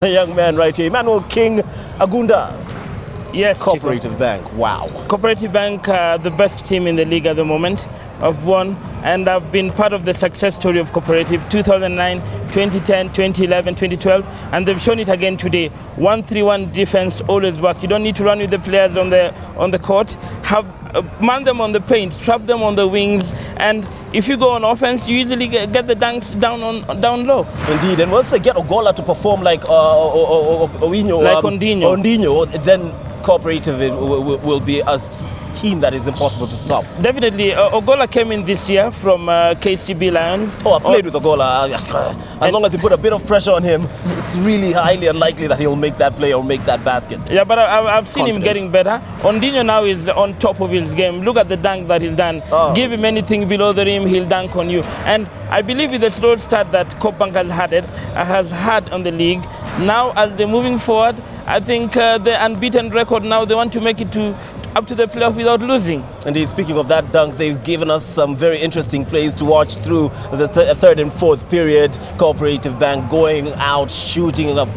A young man right here, Emmanuel King Agunda. Yes, Cooperative Chico. Bank, wow. Cooperative Bank, the best team in the league at the moment. I've won and I've been part of the success story of Cooperative 2009, 2010, 2011, 2012, and they've shown it again today. 1-3-1 defense always work. You don't need to run with the players on the court. Man them on the paint, trap them on the wings, and if you go on offense, you usually get the dunks down low. Indeed, and once they get Ogola to perform like Ondinho, then Cooperative will be a team that is impossible to stop. Definitely. Ogola came in this year from KCB Lions. Oh, I played with Ogola. As long as you put a bit of pressure on him, it's really highly unlikely that he'll make that play or make that basket. Yeah, but I've seen him getting better. Ondinho now is on top of his game. Look at the dunk that he's done. Oh. Give him anything below the rim, he'll dunk on you. And I believe with the slow start that Coop Bank has had on the league, now as they're moving forward, I think the unbeaten record now, they want to make it up to the playoff without losing. Indeed, speaking of that dunk, they've given us some very interesting plays to watch through the third and fourth period. Cooperative Bank going out, shooting up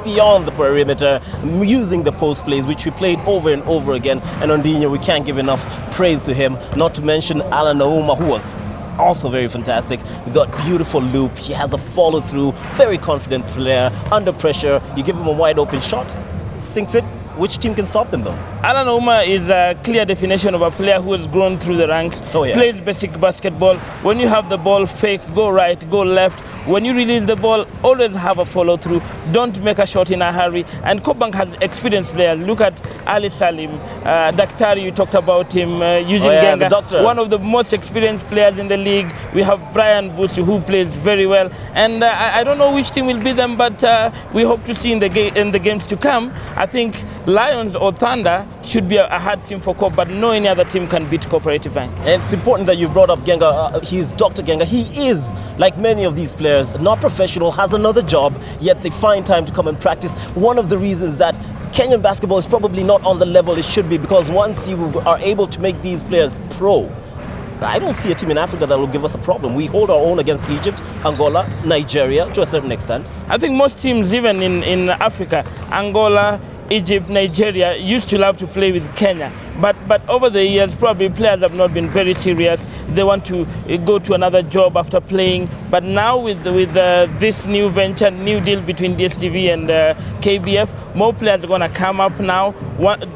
beyond the perimeter, using the post plays, which we played over and over again. And Ondinho, we can't give enough praise to him, not to mention Alan Nauma, who was also very fantastic. We got beautiful loop. He has a follow through, very confident player. Under pressure, you give him a wide open shot, sinks it. Which team can stop them though? Alan Nauma is a clear definition of a player who has grown through the ranks, plays basic basketball. When you have the ball, fake, go right, go left. When you release the ball, always have a follow through. Don't make a shot in a hurry. And Coop Bank has experienced players. Look at Ali Salim, Daktari, you talked about him, Eugene Genga, the doctor. One of the most experienced players in the league. We have Brian Bush, who plays very well. And I don't know which team will beat them, but we hope to see in the games to come. I think Lions or Thunder should be a hard team for Coop, but no any other team can beat Cooperative Bank. And it's important that you've brought up Genga. He's Dr. Genga. He is, like many of these players, not professional, has another job, yet they find time to come and practice. One of the reasons that Kenyan basketball is probably not on the level it should be, because once you are able to make these players pro, I don't see a team in Africa that will give us a problem. We hold our own against Egypt, Angola, Nigeria, to a certain extent. I think most teams, even in Africa, Angola, Egypt, Nigeria, used to love to play with Kenya. But over the years, probably players have not been very serious. They want to go to another job after playing. But now with this new venture, new deal between DSTV and KBF, more players are going to come up now.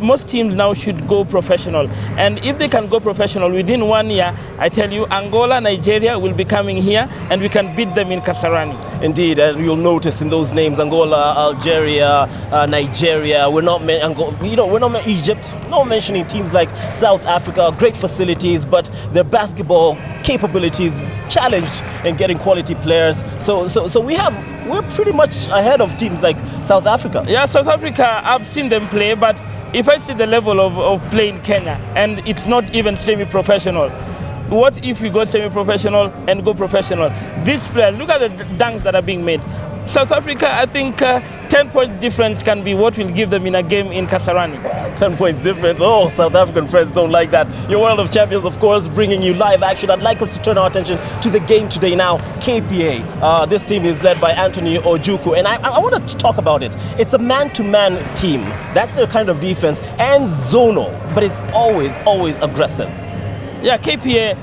Most teams now should go professional. And if they can go professional within 1 year, I tell you, Angola, Nigeria will be coming here and we can beat them in Kasarani. Indeed, and you'll notice in those names, Angola, Algeria, Nigeria, we're not Egypt, not mentioning teams like South Africa, great facilities, but their basketball capabilities challenged in getting quality players. So we're pretty much ahead of teams like South Africa. Yeah, South Africa, I've seen them play, but if I see the level of play in Kenya, and it's not even semi-professional, what if we go semi-professional and go professional? These players, look at the dunks that are being made. South Africa, I think 10 points difference can be what will give them in a game in Kasarani. 10-point difference. Oh, South African friends don't like that. Your World of Champions, of course, bringing you live action. I'd like us to turn our attention to the game today now. KPA. This team is led by Anthony Ojuku, and I want to talk about it. It's a man-to-man team. That's their kind of defense, and zonal, but it's always aggressive. Yeah, KPA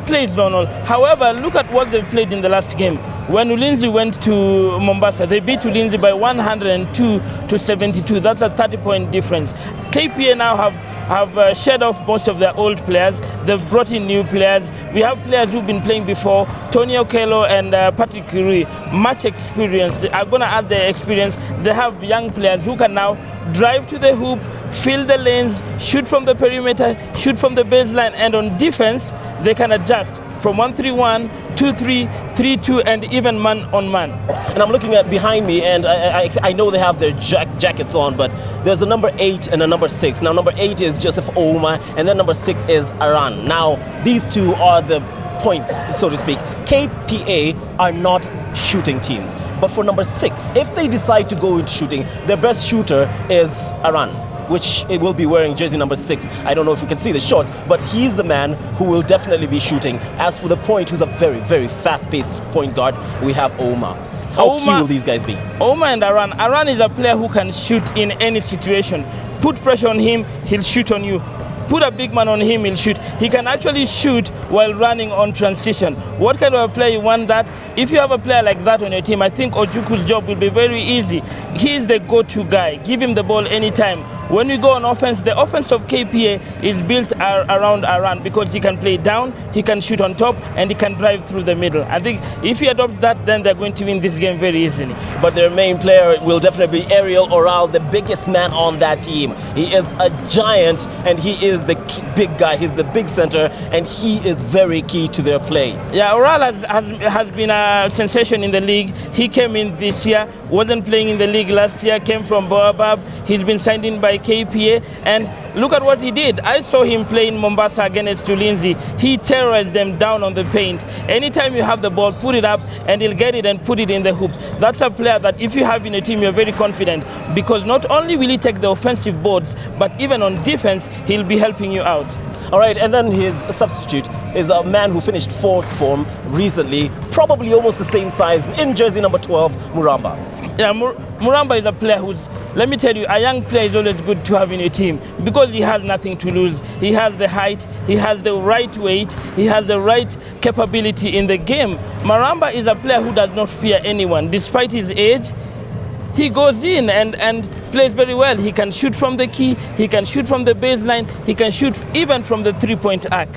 plays zonal. However, look at what they've played in the last game. When Ulinzi went to Mombasa, they beat Ulinzi by 102-72. That's a 30-point difference. KPA now have shed off most of their old players. They've brought in new players. We have players who've been playing before, Tony Okello and Patrick Curry, much experience. They are going to add their experience. They have young players who can now drive to the hoop, fill the lanes, shoot from the perimeter, shoot from the baseline, and on defense, they can adjust from 1-3-1, 2-3, 3-2, and even man-on-man. And I'm looking at behind me, and I know they have their jackets on, but there's a number 8 and a number 6. Now, number 8 is Joseph Ouma, and then number 6 is Aran. Now, these two are the points, so to speak. KPA are not shooting teams. But for number 6, if they decide to go into shooting, their best shooter is Aran, which it will be wearing jersey number 6. I don't know if you can see the shorts, but he's the man who will definitely be shooting. As for the point, who's a very, very fast-paced point guard, we have Ouma. How key will these guys be? Ouma and Aran is a player who can shoot in any situation. Put pressure on him, he'll shoot on you. Put a big man on him, he'll shoot. He can actually shoot while running on transition. What kind of a player you want that? If you have a player like that on your team, I think Ojuku's job will be very easy. He is the go-to guy. Give him the ball anytime. When we go on offense, the offense of KPA is built around Aran because he can play down, he can shoot on top, and he can drive through the middle. I think if he adopts that, then they're going to win this game very easily. But their main player will definitely be Ariel Oral, the biggest man on that team. He is a giant, and he is the big guy. He's the big center, and he is very key to their play. Yeah, Oral has been a sensation in the league. He came in this year, wasn't playing in the league last year, came from Baobab. He's been signed in by KPA, and look at what he did. I saw him play in Mombasa against Ulinzi. He terrorized them down on the paint. Anytime you have the ball, put it up, and he'll get it and put it in the hoop. That's a player that if you have in a team, you're very confident, because not only will he take the offensive boards, but even on defense, he'll be helping you out. All right, and then his substitute is a man who finished 4th form recently, probably almost the same size, in jersey number 12, Muramba. Yeah, Muramba is a player who's, let me tell you, a young player is always good to have in your team because he has nothing to lose. He has the height, he has the right weight, he has the right capability in the game. Muramba is a player who does not fear anyone. Despite his age, he goes in and plays very well. He can shoot from the key, he can shoot from the baseline, he can shoot even from the three-point arc.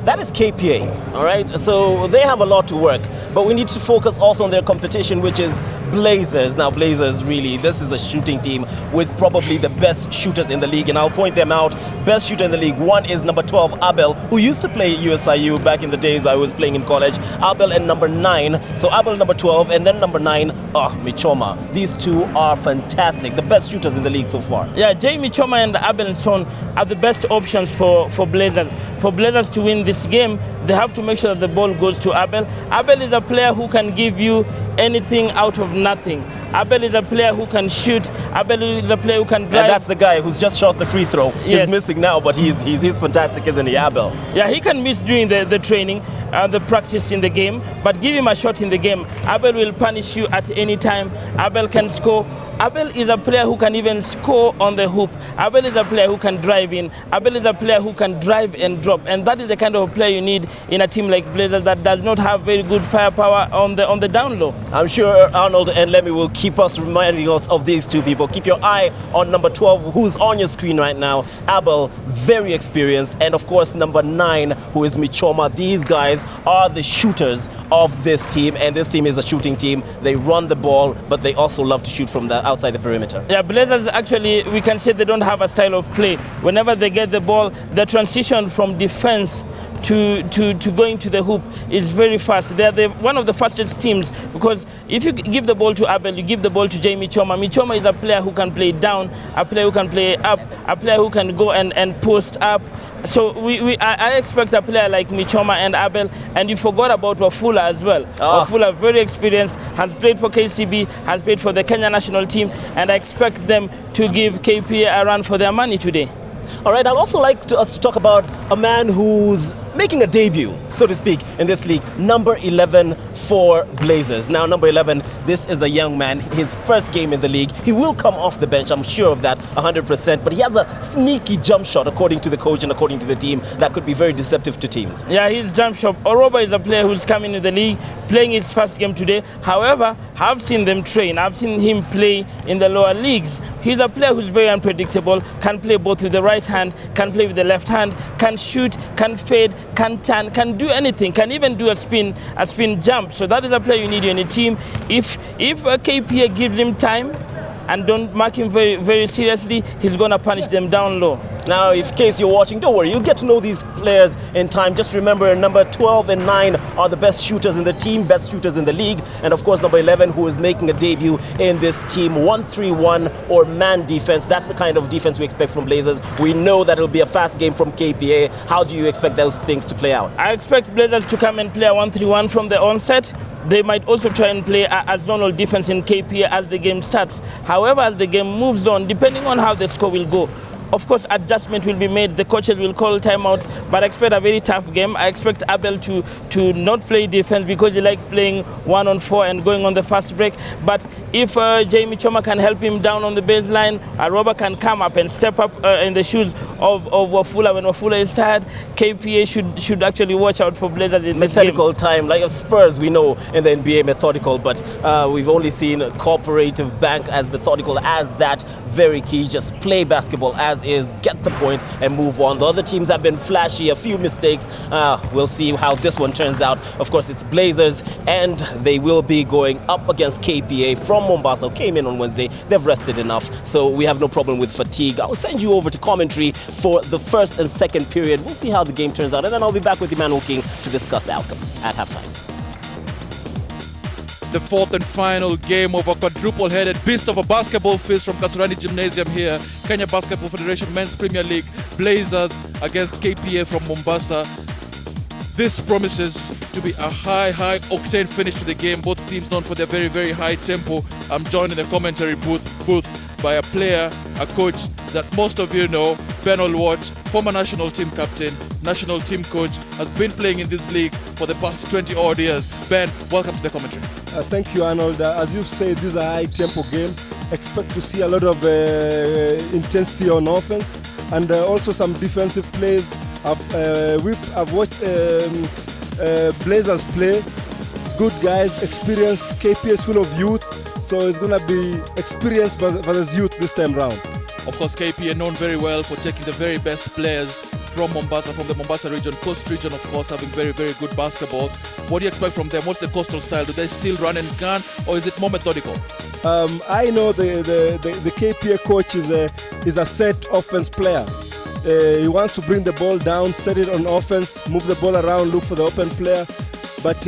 That is KPA, all right? So they have a lot to work, but we need to focus also on their competition, which is Blazers. Now, Blazers, really, this is a shooting team with probably the best shooters in the league, and I'll point them out. Best shooter in the league, one is number 12, Abel, who used to play at USIU back in the days I was playing in college. Abel and number 9. So Abel number 12, and then number 9, Michoma. These two are fantastic, the best shooters in the league so far. Yeah, Jay Michoma and Abel Stone are the best options for Blazers. For Blazers to win this game, they have to make sure that the ball goes to Abel. Abel is a player who can give you anything out of nothing. Abel is a player who can shoot. Abel is a player who can drive. And that's the guy who's just shot the free throw. Yes. He's missing now, but he's fantastic, isn't he, Abel? Yeah, he can miss during the training, the practice in the game, but give him a shot in the game. Abel will punish you at any time. Abel can score. Abel is a player who can even score on the hoop. Abel is a player who can drive in. Abel is a player who can drive and drop. And that is the kind of player you need in a team like Blazers that does not have very good firepower on the down low. I'm sure Arnold and Lemmy will keep us reminding us of these two people. Keep your eye on number 12, who's on your screen right now. Abel, very experienced. And of course, number 9, who is Michoma. These guys are the shooters of this team. And this team is a shooting team. They run the ball, but they also love to shoot from the outside the perimeter. Yeah, Blazers actually, we can say they don't have a style of play. Whenever they get the ball, the transition from defense to going to the hoop is very fast. They are one of the fastest teams, because if you give the ball to Abel, you give the ball to Jamie Choma. Michoma is a player who can play down, a player who can play up, a player who can go and post up. So I expect a player like Michoma and Abel, and you forgot about Wafula as well. Wafula, very experienced, has played for KCB, has played for the Kenya national team, and I expect them to give KPA a run for their money today. All right, I'd also like us to talk about a man who's making a debut, so to speak, in this league, number 11 for Blazers. Now, number 11, this is a young man, his first game in the league. He will come off the bench, I'm sure of that, 100%, but he has a sneaky jump shot, according to the coach and according to the team, that could be very deceptive to teams. Yeah, his jump shot. Oroba is a player who's coming to the league, playing his first game today. However, I've seen them train. I've seen him play in the lower leagues. He's a player who's very unpredictable, can play both with the right hand, can play with the left hand, can shoot, can fade, can turn, can do anything, can even do a spin jump. So that is a player you need in your team. If a KPA gives him time and don't mark him very, very seriously, he's going to punish them down low. Now, in case you're watching, don't worry, you'll get to know these players in time. Just remember, number 12 and 9 are the best shooters in the team, best shooters in the league. And of course, number 11, who is making a debut in this team, 1-3-1 or man defense. That's the kind of defense we expect from Blazers. We know that it'll be a fast game from KPA. How do you expect those things to play out? I expect Blazers to come and play a 1-3-1 from the onset. They might also try and play a zonal defense in KPA as the game starts. However, as the game moves on, depending on how the score will go, Of course, adjustment will be made. The coaches will call timeout, but I expect a very tough game. I expect Abel to not play defense because he likes playing 1-on-4 and going on the fast break. But if Jamie Choma can help him down on the baseline, Robert can come up and step up in the shoes of Wafula when Wafula is tired. KPA should actually watch out for Blazers in this game. Methodical time, like Spurs we know in the NBA methodical, but we've only seen Cooperative Bank as methodical as that. Very key, just play basketball as is, get the points and move on. The other teams have been flashy, a few mistakes. We'll see how this one turns out. Of course, it's Blazers and they will be going up against KPA from Mombasa. Came in on Wednesday, they've rested enough, so we have no problem with fatigue. I'll send you over to commentary for the first and second period. We'll see how the game turns out, and then I'll be back with Emmanuel King to discuss the outcome at halftime. The fourth and final game of a quadruple-headed beast of a basketball feast from Kasarani Gymnasium here. Kenya Basketball Federation Men's Premier League, Blazers against KPA from Mombasa. This promises to be a high octane finish to the game. Both teams known for their very, very high tempo. I'm joined in the commentary booth by a player, a coach that most of you know, Ben Olwat, former national team captain, national team coach, has been playing in this league for the past 20 odd years. Ben, welcome to the commentary. Thank you, Arnold. As you say, this is a high-tempo game. Expect to see a lot of intensity on offense and also some defensive plays. I've watched Blazers play. Good guys, experienced. KP is full of youth, so it's going to be experience versus youth this time round. Of course, KP are known very well for taking the very best players from Mombasa, from the Mombasa region, coast region, of course, having very, very good basketball. What do you expect from them? What's the coastal style? Do they still run and gun, or is it more methodical? I know the KPA coach is a set offense player. He wants to bring the ball down, set it on offense, move the ball around, look for the open player. But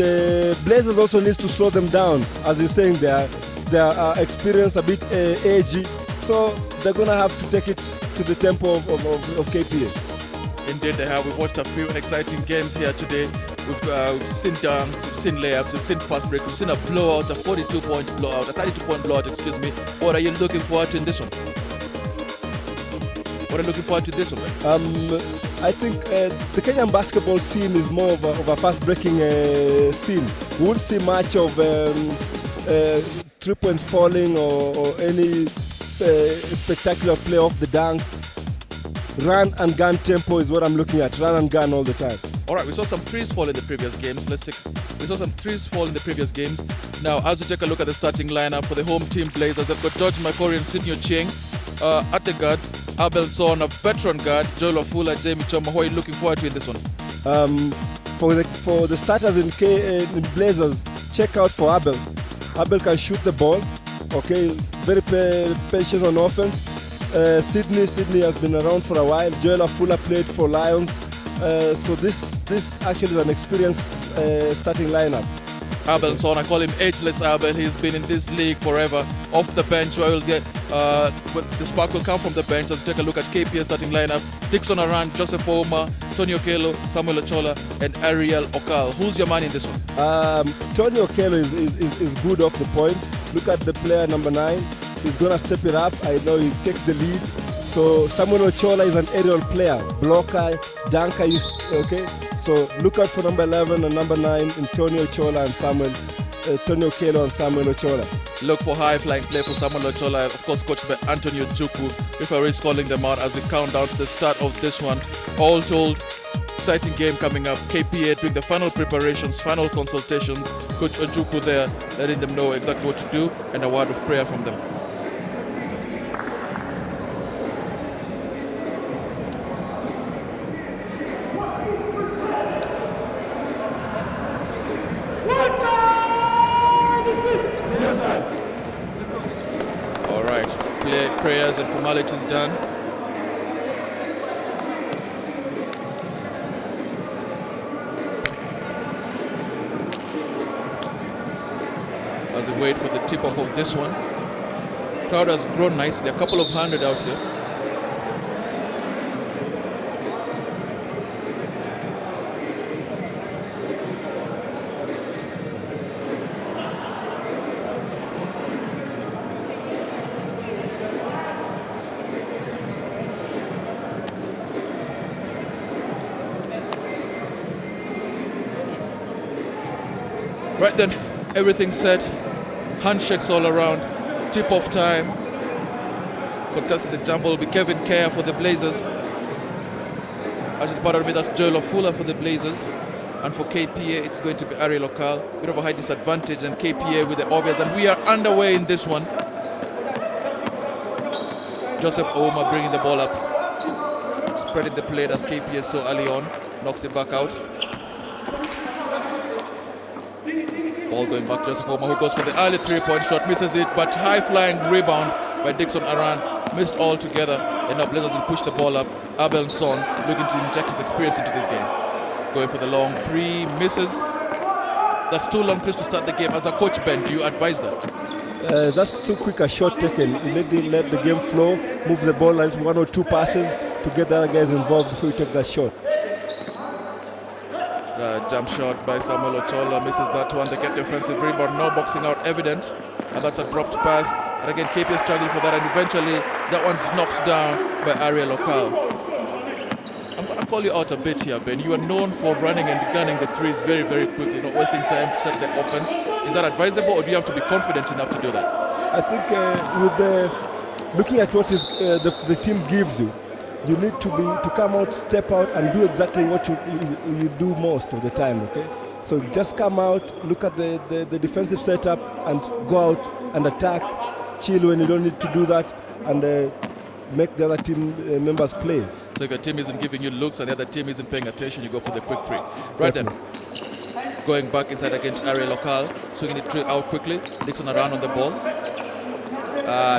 Blazers also needs to slow them down. As you're saying, they are experienced, a bit agey, so they're going to have to take it to the tempo of KPA. Indeed they have. We've watched a few exciting games here today. We've seen dunks, we've seen layups, we've seen fast break, we've seen a blowout, a 42-point blowout, a 32-point blowout, excuse me. What are you looking forward to in this one? What are you looking forward to this one, man? I think the Kenyan basketball scene is more of a fast-breaking scene. We won't see much of 3 points falling or any spectacular play off the dunks. Run and gun tempo is what I'm looking at. Run and gun all the time. All right, we saw some threes fall in the previous games. We saw some threes fall in the previous games. Now, as we take a look at the starting lineup for the home team Blazers, they've got George Makori and Sidney Chieng at the guards. Abel Son, a veteran guard. Joel Ofula, Jamie Choma. Who are you looking forward to in this one? For the starters in Blazers, check out for Abel. Abel can shoot the ball. Okay, very patient on offense. Sydney has been around for a while. Joel Afula played for Lions. So this actually is an experienced starting lineup. Abel Son, I call him ageless Abel. He's been in this league forever. Off the bench, where we'll get the spark will come from the bench. As we take a look at KPA starting lineup: Dixon Aran, Joseph Ouma, Tony Okello, Samuel Ochola, and Ariel Okal. Who's your man in this one? Tony Okello is good off the point. Look at the player number 9. He's going to step it up. I know he takes the lead. So Samuel Ochola is an aerial player, blocker, dunker. Okay. So look out for number 11 and number 9 in Tony Ochola and Tony Okello and Samuel Ochola. Look for high-flying play for Samuel Ochola, of course coached by Antonio Juku. Referee is calling them out as we count down to the start of this one. All told, exciting game coming up. KPA doing the final preparations, final consultations. Coach Ojuku there letting them know exactly what to do, and a word of prayer from them. All right, prayers and formalities done. As we wait for the tip-off of this one. Crowd has grown nicely, a couple of hundred out here. Right then, everything set. Handshakes all around. Tip-off time. Contesting the jumble will be Kevin Kerr for the Blazers. Actually, pardon me, that's Joel Ofula for the Blazers. And for KPA, it's going to be Ariel Okal. Bit of a high disadvantage, and KPA with the obvious. And we are underway in this one. Joseph Ouma bringing the ball up. Spreading the play as KPA so early on. Knocks it back out. Ball going back. Joseph Ouma, who goes for the early three-point shot. Misses it, but high-flying rebound by Dixon Aran. Missed altogether. And now Blazers will push the ball up. Abel Son looking to inject his experience into this game. Going for the long three, misses. That's 2 long threes to start the game. As a coach, Ben, do you advise that? That's too quick a shot taken. You let the game flow, move the ball into 1 or 2 passes to get the other guys involved before you take that shot. Jump shot by Samuel Ochola, misses that one. They get the offensive rebound, no boxing out evident. And that's a dropped pass. And again, KP is struggling for that, and eventually that one's knocked down by Ariel Okal. I'm going to call you out a bit here, Ben. You are known for running and gunning the threes very, very quickly, not wasting time to set the offense. Is that advisable, or do you have to be confident enough to do that? I think looking at what is the team gives you, you need to come out, step out, and do exactly what you do most of the time. Okay, so just come out, look at the defensive setup, and go out and attack. Chill when you don't need to do that, and make the other team members play. So if your team isn't giving you looks and the other team isn't paying attention, you go for the quick three. Right then, going back inside against Ariel Okal, swinging it out quickly. Dixon around on the ball,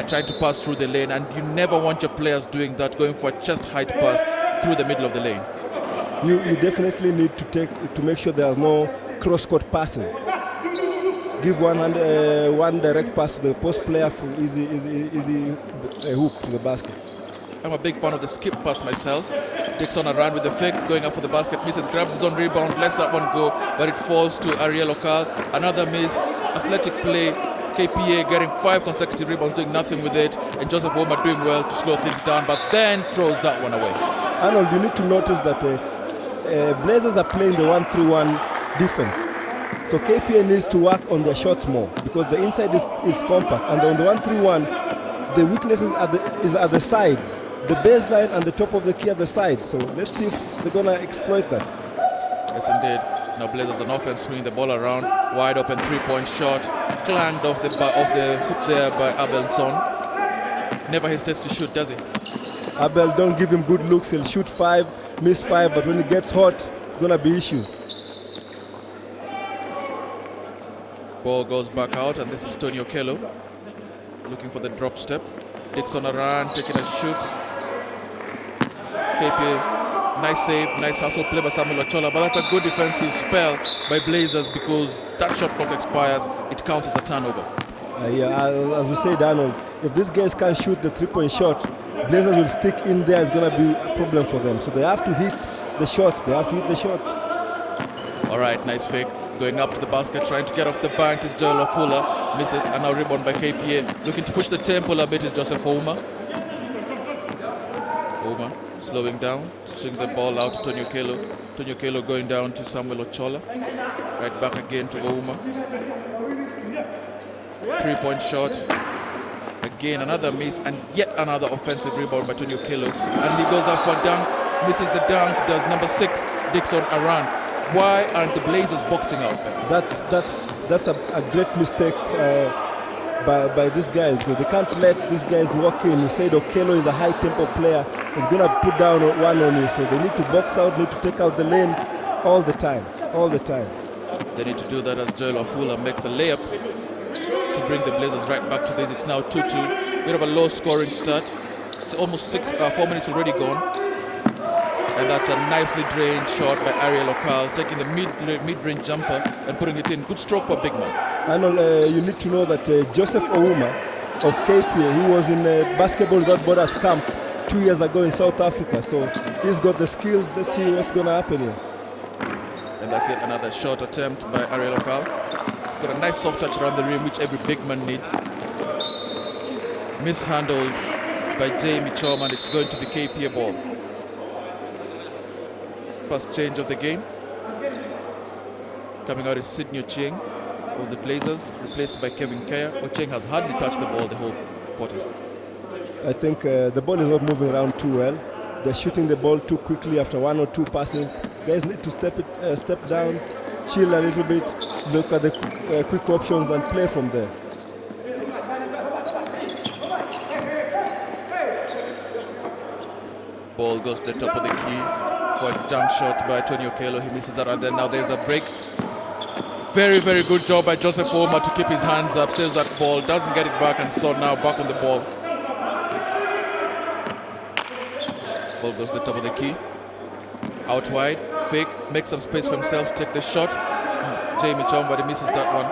trying to pass through the lane, and you never want your players doing that, going for a chest height pass through the middle of the lane. You definitely need to make sure there are no cross-court passes. Give one direct pass to the post player for easy hook to the basket. I'm a big fan of the skip pass myself. Dixon around with the fake, going up for the basket, misses, grabs his own rebound, lets that one go, but it falls to Ariel Okal. Another miss, athletic play. KPA getting 5 consecutive rebounds, doing nothing with it, and Joseph Ouma doing well to slow things down, but then throws that one away. Arnold, you need to notice that Blazers are playing the 1-3-1 defense. So KPA needs to work on their shots more, because the inside is compact, and on the 1-3-1, the weaknesses is at the sides. The baseline and the top of the key at the sides. So let's see if they're going to exploit that. Yes, indeed. Now Blazers on offense, swinging the ball around. Wide open three-point shot. Clanged off the hook there by Abel Son. Never hesitates to shoot, does he? Abel, don't give him good looks. He'll shoot 5, miss 5, but when he gets hot, it's going to be issues. Ball goes back out, and this is Tony Okello looking for the drop step. Dixon around, taking a shoot. KPA, nice save, nice hustle play by Samuel Ochola, but that's a good defensive spell by Blazers, because that shot clock expires, it counts as a turnover. As we said, Arnold, if these guys can't shoot the 3-point shot, Blazers will stick in there. It's going to be a problem for them. So they have to hit the shots. All right, nice fake. Going up to the basket, trying to get off the bank is Joel Ofula. Misses, and now rebound by KPA. Looking to push the tempo a bit is Joseph Ouma. Ouma slowing down, swings the ball out to Tony Okello. Tony Okello going down to Samuel Ochola. Right back again to Ouma. 3-point shot. Again, another miss, and yet another offensive rebound by Tony Okello. And he goes up for a dunk, misses the dunk, does number 6, Dixon Aran. Why aren't the Blazers boxing out? That's a great mistake by these guys, because they can't let these guys walk in. You said Okello is a high tempo player. He's going to put down one on you, so they need to box out, need to take out the lane all the time. They need to do that as Joel Ofula makes a layup to bring the Blazers right back to this. It's now 2-2. Bit of a low scoring start. It's almost 4 minutes already gone. And that's a nicely drained shot by Ariel Okal, taking the mid-range jumper and putting it in. Good stroke for big man. I know you need to know that Joseph Ouma of KPA, he was in Basketball Without Borders camp 2 years ago in South Africa. So he's got the skills. Let's see what's going to happen here. And that's it, another short attempt by Ariel Okal. Got a nice soft touch around the rim, which every big man needs. Mishandled by Jamie Chom, and it's going to be KPA ball. First change of the game. Coming out is Sidney Ochieng. of the Blazers, replaced by Kevin Kaya. Ocheng has hardly touched the ball the whole quarter. I think the ball is not moving around too well. They're shooting the ball too quickly after 1 or 2 passes. Guys need to step down, chill a little bit, look at the quick options and play from there. Ball goes to the top of the key. Quite jump shot by Tony Okello. He misses that, and then now there's a break. Very, very good job by Joseph Ouma to keep his hands up, saves that ball, doesn't get it back, and so now back on the ball. Ball goes to the top of the key. Out wide, fake, makes some space for himself to take the shot. Jamie Chong, but he misses that one.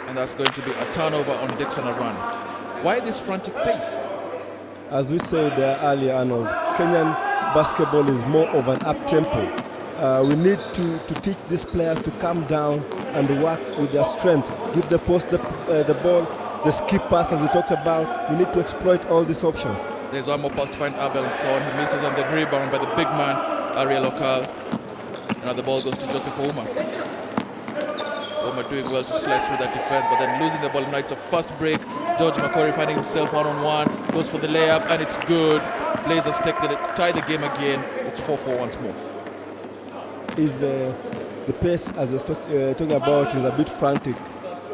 And that's going to be a turnover on Dixon Aran. Why this frantic pace? As we said earlier, Arnold, Kenyan basketball is more of an up-tempo. We need to teach these players to calm down and work with their strength. Give the post the ball, the skip pass as we talked about. We need to exploit all these options. There's one more pass to find Abel Son. He misses on the rebound by the big man, Ariel Okal. Now the ball goes to Joseph Ouma. Ouma doing well to slice through that defense, but then losing the ball. Now it's a fast break. George McCory finding himself one-on-one, goes for the layup, and it's good. Blazers tie the game again. It's 4-4 once more. Is the pace, as we're talking about, is a bit frantic.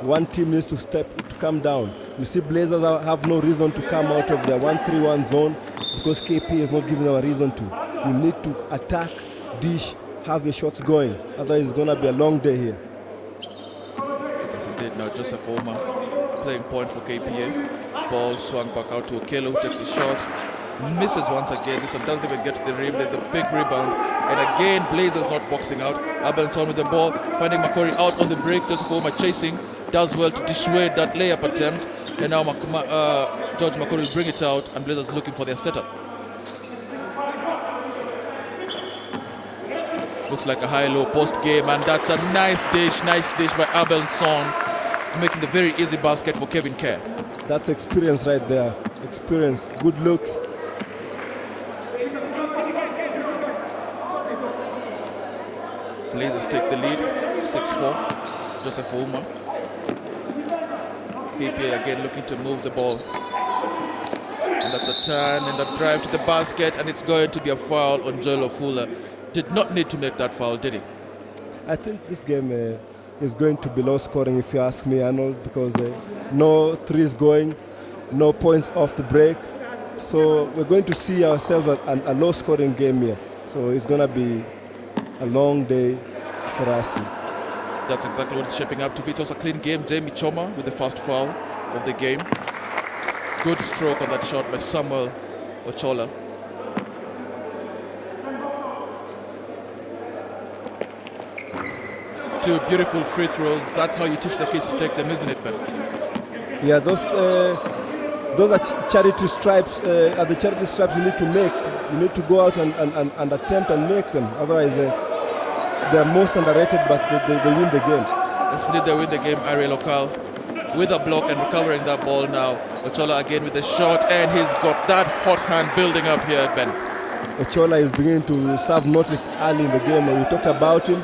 One team needs to come down. You see, Blazers have no reason to come out of their 1-3-1 zone because KP is not giving them a reason to. You need to attack, dish, have your shots going. Otherwise, it's going to be a long day here. Yes, indeed. Now Joseph Ouma playing point for KPA. Ball swung back out to Okello, who takes a shot. Misses once again. This one doesn't even get to the rim. There's a big rebound. And again, Blazers not boxing out. Abenson with the ball, finding McCory out on the break. Joseph Ouma chasing. Does well to dissuade that layup attempt. And now George McCory will bring it out, and Blazers looking for their setup. Looks like a high-low post game, and that's a nice dish by Abenson, making the very easy basket for Kevin Kerr. That's experience right there. Experience, good looks. Blazers take the lead, 6-4. Joseph Ouma. KPA again looking to move the ball. And that's a turn and a drive to the basket, and it's going to be a foul on Joel Ofula. Did not need to make that foul, did he? I think this game is going to be low scoring, if you ask me, Arnold, because no threes going, no points off the break. So we're going to see ourselves a low scoring game here. So it's going to be a long day for us. That's exactly what it's shaping up to be. It was a clean game. Jamie Choma with the first foul of the game. Good stroke on that shot by Samuel Ochola. Two beautiful free throws. That's how you teach the kids to take them, isn't it, Ben? Yeah, those are charity stripes. At the charity stripes you need to make. You need to go out and attempt and make them. Otherwise, they're most underrated, but they win the game. Yes, indeed, they win the game. Ariel Okal with a block and recovering that ball now. Ochola again with a shot, and he's got that hot hand building up here, Ben. Ochola is beginning to serve notice early in the game, and we talked about him.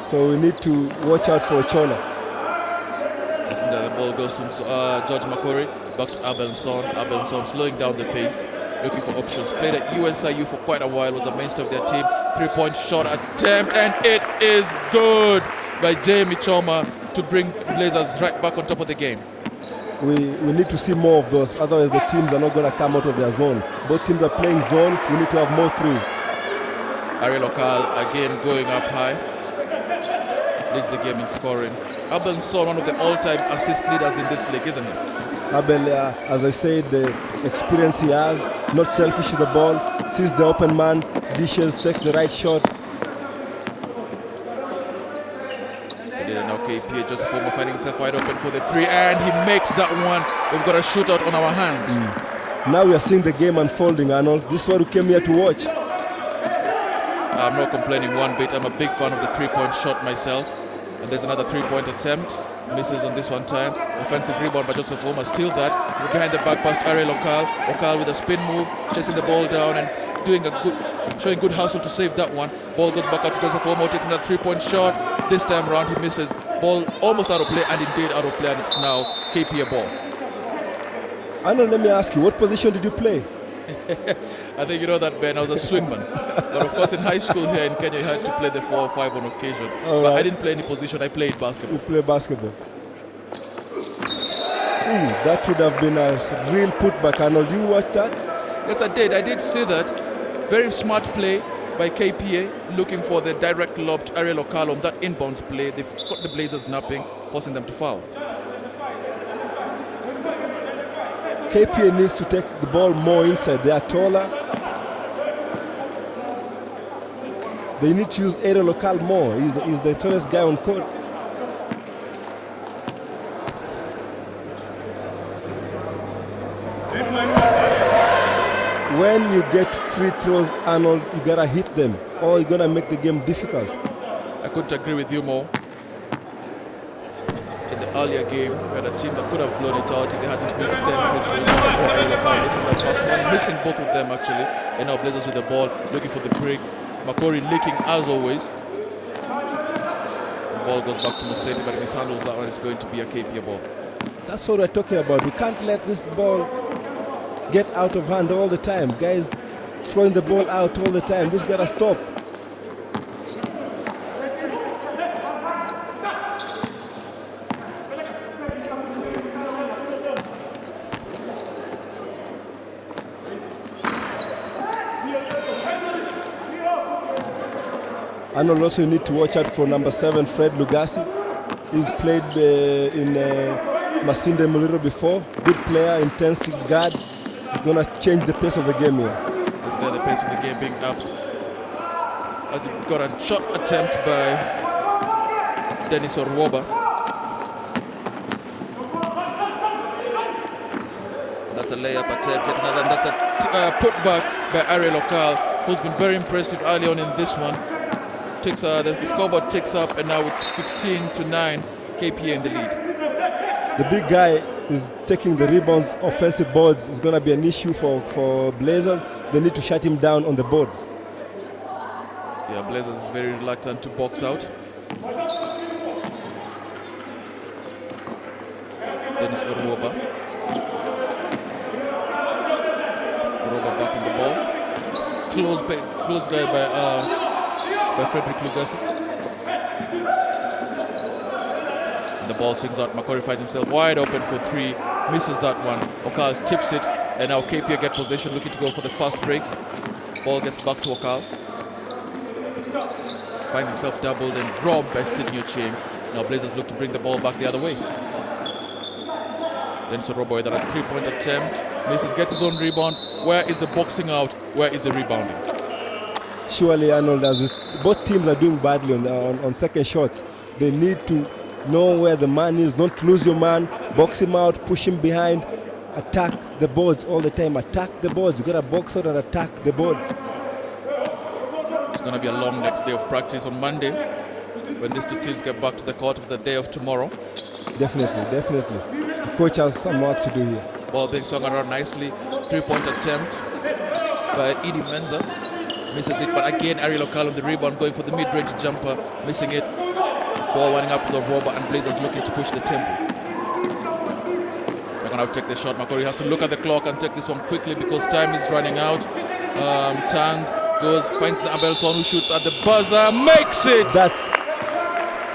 So we need to watch out for Ochola. Yes, the ball goes to George McCory, back to Abenson. Abenson slowing down the pace, looking for options. Played at USIU for quite a while, was a mainstay of their team. 3-point shot attempt, and it is good by Jamie Choma to bring Blazers right back on top of the game. We need to see more of those, otherwise the teams are not going to come out of their zone. Both teams are playing zone, we need to have more threes. Ariel Okal again going up high, leads the game in scoring. Abenson, one of the all-time assist leaders in this league, isn't he? Abel, as I said, the experience he has, not selfish with the ball, sees the open man, dishes, takes the right shot. Now KPA just finding himself wide open for the three, and he makes that one. We've got a shootout on our hands. Now we are seeing the game unfolding, Arnold. This is what we came here to watch. I'm not complaining one bit. I'm a big fan of the 3-point shot myself. And there's another 3-point attempt. Misses on this one time. Offensive rebound by Joseph Oma. Steal that. Behind the back pass to Ariel Okal. Okal with a spin move, chasing the ball down and showing good hustle to save that one. Ball goes back out to Joseph Oma, takes another 3-point shot. This time around he misses. Ball almost out of play, and indeed out of play, and it's now KPA ball. Arnold, let me ask you, what position did you play? I think you know that, Ben. I was a swingman. But of course, in high school here in Kenya, you had to play the 4 or 5 on occasion. But I didn't play any position. I played basketball. You play basketball. That would have been a real putback. Arnold, you watched that? Yes, I did. I did see that. Very smart play by KPA, looking for the direct lob to Ariel Okal on that inbounds play. They've got the Blazers napping, forcing them to foul. KPA needs to take the ball more inside. They are taller. They need to use Ariel Okal more. He's the tallest guy on court. When you get free throws, Arnold, you gotta hit them, or you're gonna make the game difficult. I couldn't agree with you more. In the earlier game, we had a team that could have blown it out if they hadn't missed 10 free throws. Missing that first one, missing both of them actually. And now Blazers with the ball, looking for the break. Makori leaking as always. The ball goes back to Museti, but if he mishandles that one, it's going to be a KPA ball. That's what we're talking about. We can't let this ball get out of hand all the time. Guys throwing the ball out all the time. This gotta stop. And also you need to watch out for number 7, Fred Lugasi. He's played in Masinde Muliro before. Good player, intensive guard. He's going to change the pace of the game here. Is there the pace of the game being upped? As he got a shot attempt by Dennis Orwoba. That's a layup attempt. Yet another, and that's a putback by Ariel Okal, who's been very impressive early on in this one. The scoreboard ticks up, and now it's 15-9, KPA in the lead. The big guy is taking the rebounds, offensive boards. Is going to be an issue for Blazers. They need to shut him down on the boards. Yeah, Blazers is very reluctant to box out. Dennis Orwoba. Orwoba back on the ball. Close guy by Frederick Lugasi. And the ball swings out. Makori finds himself wide open for 3. Misses that one. Okal tips it. And now KPA get possession, looking to go for the fast break. Ball gets back to Okal. Finds himself doubled and robbed by Sidney Ochieng. Now Blazers look to bring the ball back the other way. Then Sorobo with a 3-point attempt. Misses, gets his own rebound. Where is the boxing out? Where is the rebounding? Surely, Arnold, both teams are doing badly on second shots. They need to know where the man is, not lose your man, box him out, push him behind, attack the boards all the time. Attack the boards. You got to box out and attack the boards. It's going to be a long next day of practice on Monday when these two teams get back to the court for the day of tomorrow. Definitely. The coach has some work to do here. Ball being swung around nicely. 3-point attempt by Edie Menza. Misses it, but again Ariel Okal on the rebound, going for the mid-range jumper, missing it. Ball winding up to the Robber, and Blazers looking to push the tempo. They're going to take the shot. Makori has to look at the clock and take this one quickly because time is running out. Turns, goes, finds the Abelson, who shoots at the buzzer, makes it! That's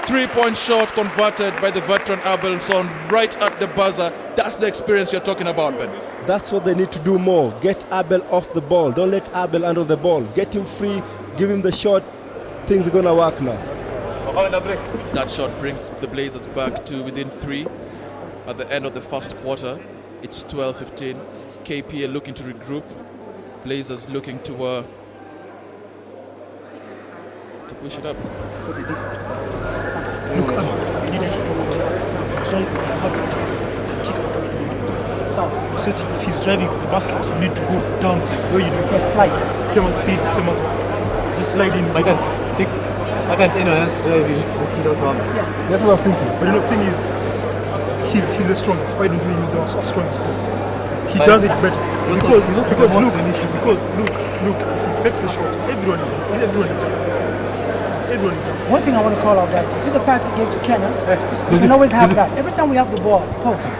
3-point shot converted by the veteran Abelson right at the buzzer. That's the experience you're talking about, Ben. That's what they need to do more. Get Abel off the ball. Don't let Abel under the ball. Get him free, give him the shot. Things are going to work now. That shot brings the Blazers back to within 3 at the end of the first quarter. It's 12-15. KPA looking to regroup. Blazers looking to push it up. If he's driving to the basket, you need to go down the way you do. Slide. Same as just slide in. Like that. I can't say anyone else driving. That's what I was thinking. But the thing is, he's the strongest. Why don't we use the strongest player? He does it better. Because look, if he fits the shot, everyone is done. One thing I want to call out, guys, you see the pass he gave to Kenna? We can always have that. Every time we have the ball, post.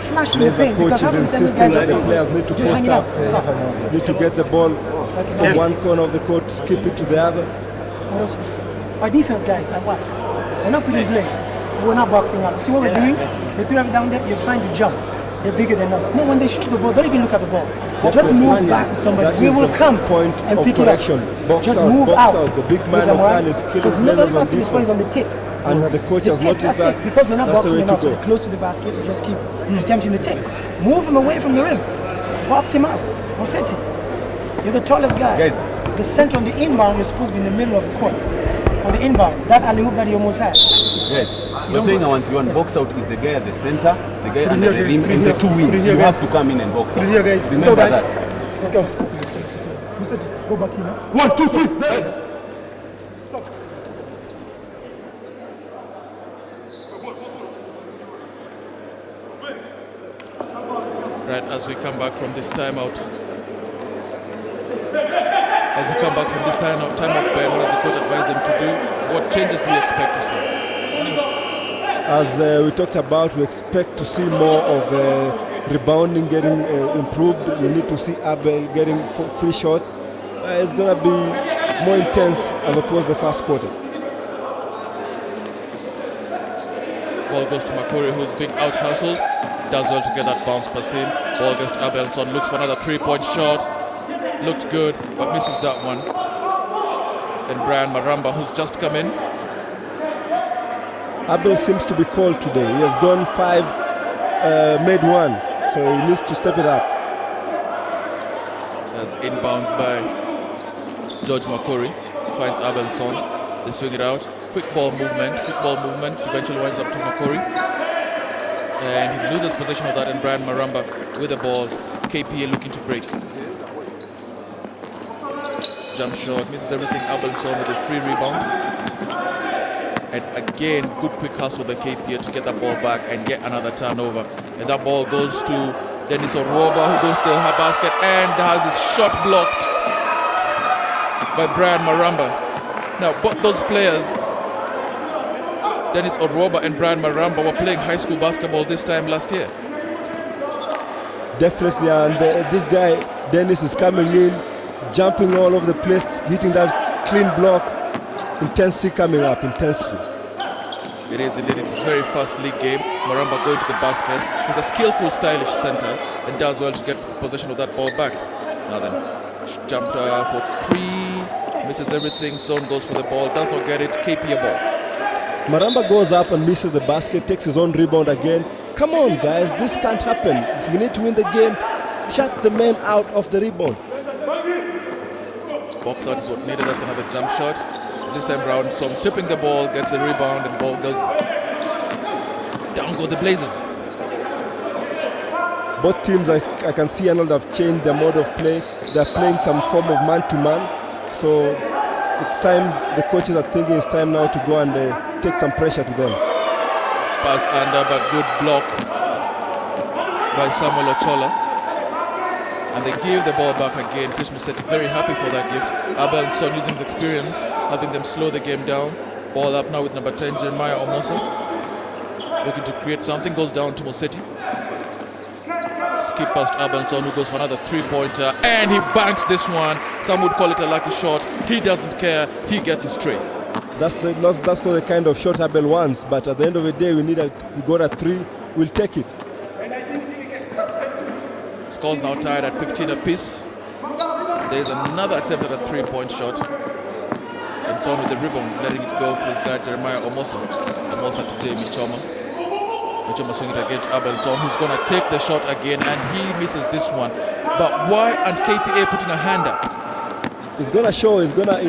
Flash in the The paint. coach is insisting that the players need to post up. Need to get the ball from one corner of the court, skip it to the other. Our defense, guys, like what? We're not putting blame. We're not boxing up. See what we're doing? The three of you down there, you're trying to jump. They're bigger than us. No, when they shoot the ball, don't even look at the ball. Just move back to somebody. We will come point and of pick correction. it up. Box Just out, move box out. out. The big man of Khan is killing players on defense. On the tip. And the coach has noticed that. Because we're not That's the boxing way enough, to so go. we're close to the basket. We just keep attempting the tip. Move him away from the rim. Box him out. Mosetti, you're the tallest guy. The center on the inbound is supposed to be in the middle of the court. On the inbound, that alley hoop that he almost had. Yes. We're playing a 1-to-1. Box out is the guy at the center, the guy under the rim, and the two wings. You have to come in and box out. Here, guys. Let's Remember go, guys. that. Let's go. Mosetti, go back here. 1, 2, 3. Right, as we come back from this timeout. As we come back from this timeout, Ben, what does the coach advise him to do? What changes do we expect to see? As we talked about, we expect to see more of rebounding getting improved. We need to see Abel getting free shots. It's going to be more intense as opposed to the first quarter. Ball goes to Makori, who's being out-hustled. Does well to get that bounce pass in. Ball goes to Abelson, looks for another three-point shot. Looked good, but misses that one. And Brian Maramba, who's just come in. Abel seems to be cold today. He has gone 5, made 1, so he needs to step it up. That's inbounds by George Makori. Finds Abelson. They swing it out. Quick ball movement. Eventually winds up to Makori. And he loses possession of that, and Brian Maramba with the ball. KPA looking to break. Jump shot, misses everything. Abelson with a free rebound. And again, good quick hustle by KPA to get that ball back and get another turnover. And that ball goes to Dennis Oroba, who goes to her basket and has his shot blocked by Brian Maramba. Now, both those players, Dennis Oroba and Brian Maramba, were playing high school basketball this time last year. Definitely, and this guy, Dennis, is coming in, jumping all over the place, hitting that clean block. Intensity coming up, intensity. It is indeed, it's his very first league game. Maramba going to the basket. He's a skillful, stylish center and does well to get possession of that ball back. Now then, jumped for 3, misses everything. Zone goes for the ball, does not get it. KPA ball. Maramba goes up and misses the basket, takes his own rebound again. Come on, guys, this can't happen. If we need to win the game, shut the man out of the rebound. Box out is what needed. That's another jump shot. This time round, Som tipping the ball, gets a rebound, and ball goes down. Go the Blazers. Both teams, I can see, Arnold, have changed their mode of play. They're playing some form of man-to-man. So it's time, the coaches are thinking it's time now to go and take some pressure to them. Pass under, but good block by Samuel Ochola. And they give the ball back again. Chris Musetti very happy for that gift. Abelson using his experience, having them slow the game down. Ball up now with number 10, Jeremiah Omoso. Looking to create something, goes down to Musetti. Skip past Abelson, who goes for another three-pointer. And he banks this one. Some would call it a lucky shot. He doesn't care. He gets his tray. That's not the kind of shot Abel wants, but at the end of the day, we got a 3, we'll take it. Scores now tied at 15 apiece. There's another attempt at a three-point shot. And so on with the rebound, letting it go for his guy Jeremiah Omoso. Omoso to Jamie Choma. Choma swinging it against Abelson, who's going to take the shot again, and he misses this one. But why aren't KPA putting a hand up? It's gonna show. It's gonna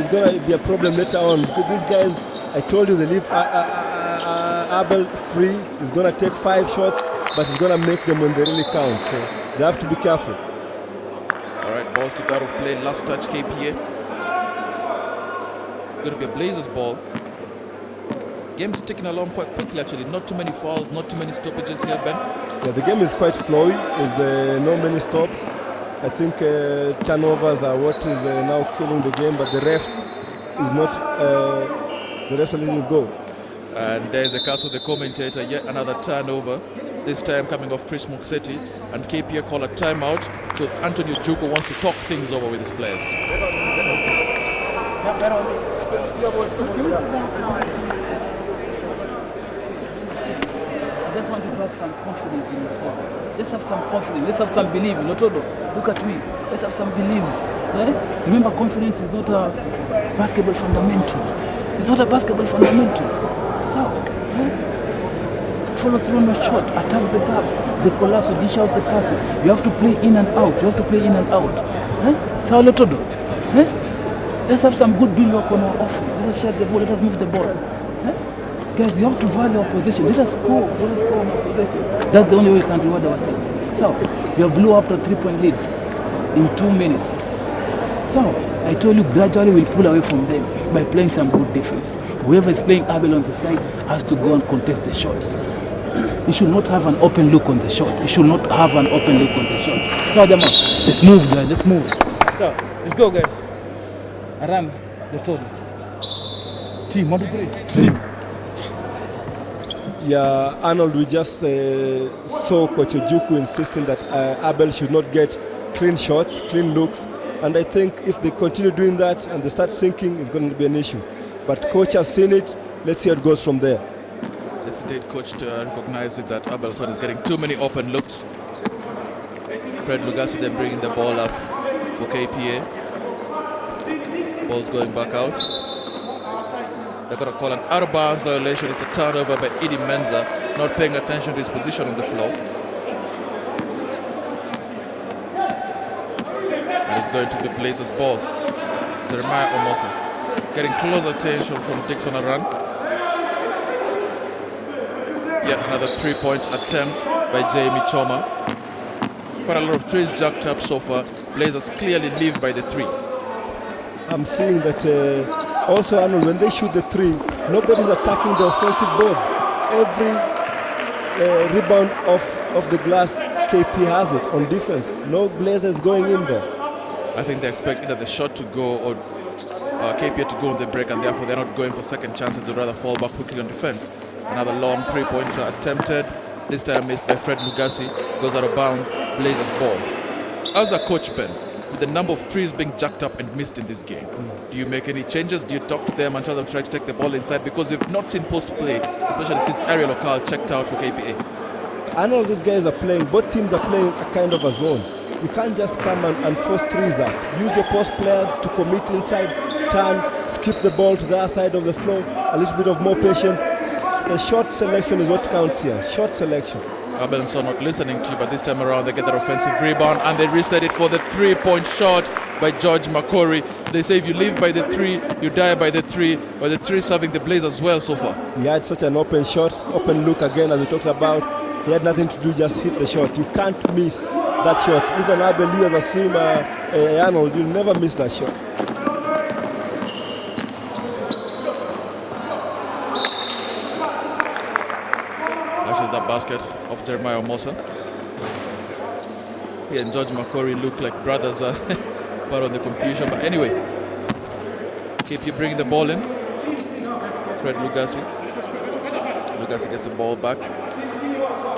be a problem later on. These guys, I told you, they leave Abel free. He's gonna take 5 shots, but he's gonna make them when they really count. So they have to be careful. All right, ball to go out of play. Last touch, KPA. going to be a Blazers ball. Game's ticking along quite quickly actually. Not too many fouls, not too many stoppages here, Ben. Yeah, the game is quite flowy. There's no many stops. I think turnovers are what is now killing the game, but the refs is not. The refs are letting it go. And there's the cast of the commentator. Yet another turnover. This time coming off Chris Mukseti, and KPA call a timeout because Antonio Juko wants to talk things over with his players. I just want to have some confidence in yourself. Let's have some confidence. Let's have some belief. Lotodo, look at me. Let's have some beliefs. Eh? Remember, confidence is not a basketball fundamental. It's not a basketball fundamental. So, follow through on your shot, attack the gaps, the collapse, or dish out the passes. You have to play in and out. You have to play in and out. Eh? So, Lotodo, let's have some good build work on our offense. Let us share the ball. Let us move the ball. Guys, you have to value our possession. Let us score. Let us score on our possession. That's the only way we can reward ourselves. So, we have blew up to a 3-point lead in 2 minutes. So, I told you gradually we'll pull away from them by playing some good defense. Whoever is playing Abel on the side has to go and contest the shots. He should not have an open look on the shot. He should not have an open look on the shot. So, let's move, guys. Let's move. So, let's go, guys. Aram, the total. Team, 1, 2, 3. Team. Yeah, Arnold, we just saw Coach Ojuku insisting that Abel should not get clean shots, clean looks. And I think if they continue doing that and they start sinking, it's going to be an issue. But coach has seen it. Let's see how it goes from there. Yes, indeed, coach recognizes that Abelson is getting too many open looks. Fred Lugasi then bringing the ball up for KPA. Ball's going back out. They're going to call an out of bounds violation. It's a turnover by Idi Menza, not paying attention to his position on the floor. And it's going to be Blazers ball. Jeremiah Omosa getting close attention from Dixon Aran. Yet another 3-point attempt by Jamie Choma. Quite a lot of threes jacked up so far. Blazers clearly live by the 3. I'm seeing that also, Arnold, when they shoot the 3, nobody's attacking the offensive boards. Every rebound off the glass, KP has it on defense. No Blazers going in there. I think they expect either the shot to go or KPA to go on the break, and therefore they're not going for second chances. They'd rather fall back quickly on defense. Another long 3-pointer attempted. This time missed by Fred Lugasi. Goes out of bounds. Blazers ball. As a coach, Ben, with the number of threes being jacked up and missed in this game, do you make any changes? Do you talk to them and tell them to try to take the ball inside? Because we've not seen post play, especially since Ariel Okal checked out for KPA. I know these guys are playing, both teams are playing a kind of a zone. You can't just come and force threes up. Use your post players to commit inside, turn, skip the ball to the other side of the floor, a little bit of more patience. The short selection is what counts here, short selection. Abelson not listening to you, but this time around they get their offensive rebound and they reset it for the 3-point shot by George Makori. They say if you live by the 3, you die by the 3, but the 3 serving the Blazers well so far. He had such an open shot, open look again as we talked about. He had nothing to do, just hit the shot. You can't miss that shot. Even Abel as a swimmer, Arnold, you'll never miss that shot. That basket of Jeremiah Omosa. He and George Makori look like brothers, part of the confusion. But anyway, keep you bringing the ball in. Fred Lugasi. Lugasi gets the ball back.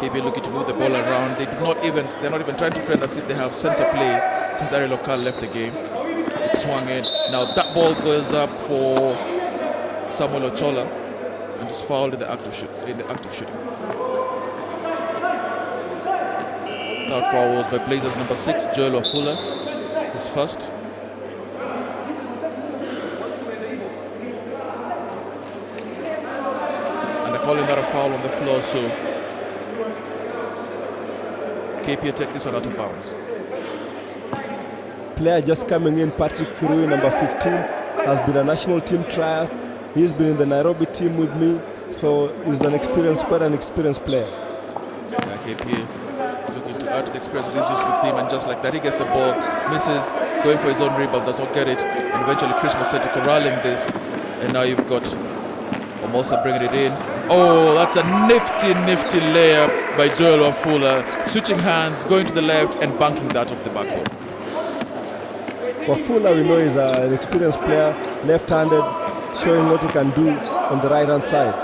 Keep you looking to move the ball around. They're not even trying to pretend as if they have center play since Ariel Okal left the game. It swung in. Now that ball goes up for Samuel Ochola and just fouled in the act of shooting. Out fouls by Blazers number 6, Joel Ofula, his first. And they're calling that a foul on the floor, so KPA take this one out of bounds. Player just coming in, Patrick Kirui, number 15, has been a national team trial. He's been in the Nairobi team with me, so he's quite an experienced player. Yeah, KPA is looking to add to the experience of this useful team, and just like that, he gets the ball, misses, going for his own rebounds, does not get it, and eventually Chris Musetti corralling this And now you've got Omosa bringing it in. Oh, that's a nifty layup by Joel Wafula. Switching hands, going to the left and banking that off the backboard. Wafula, we know, is an experienced player, left-handed, showing what he can do on the right-hand side.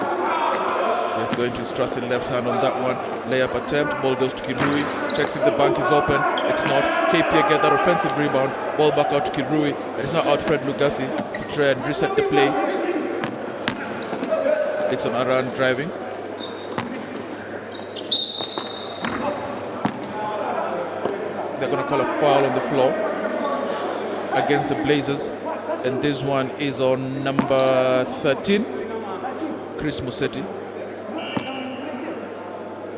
He's going to his trusted left hand on that one. Layup attempt. Ball goes to Kirui. Checks if the bank is open. It's not. KPA get that offensive rebound. Ball back out to Kirui. It's now out Fred Lugasi to try and reset the play. Dixon Aran driving. They're going to call a foul on the floor against the Blazers. And this one is on number 13, Chris Musetti.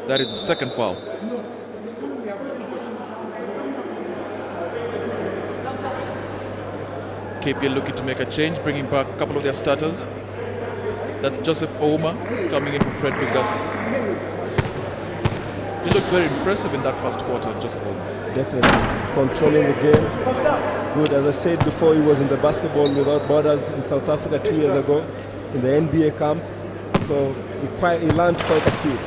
That is the second foul. KPL looking to make a change, bringing back a couple of their starters. That's Joseph Ouma coming in for Fred Lugasi. He looked very impressive in that first quarter, Joseph Ouma. Definitely controlling the game. Good, as I said before, he was in the Basketball Without Borders in South Africa 2 years ago in the NBA camp. So he learned quite a few.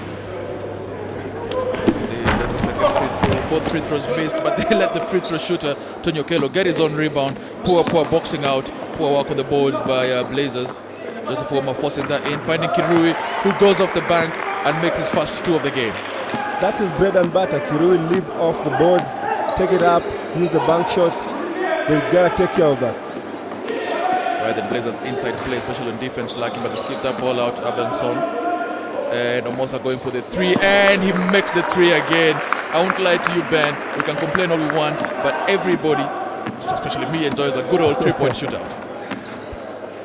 Both free throws missed, but they let the free throw shooter, Tonyo Kelo, get his own rebound. Poor boxing out. Poor work on the boards by Blazers. Joseph Ouma forcing that in, finding Kirui, who goes off the bank and makes his first two of the game. That's his bread and butter. Kirui live off the boards, take it up, use the bank shots. They've got to take care of that. Right, then Blazers inside play, especially on defense, lacking, but they skip that ball out. Abenson and Omosa going for the three, and he makes the three again. I won't lie to you, Ben. We can complain all we want, but everybody, especially me, enjoys a good old three-point shootout.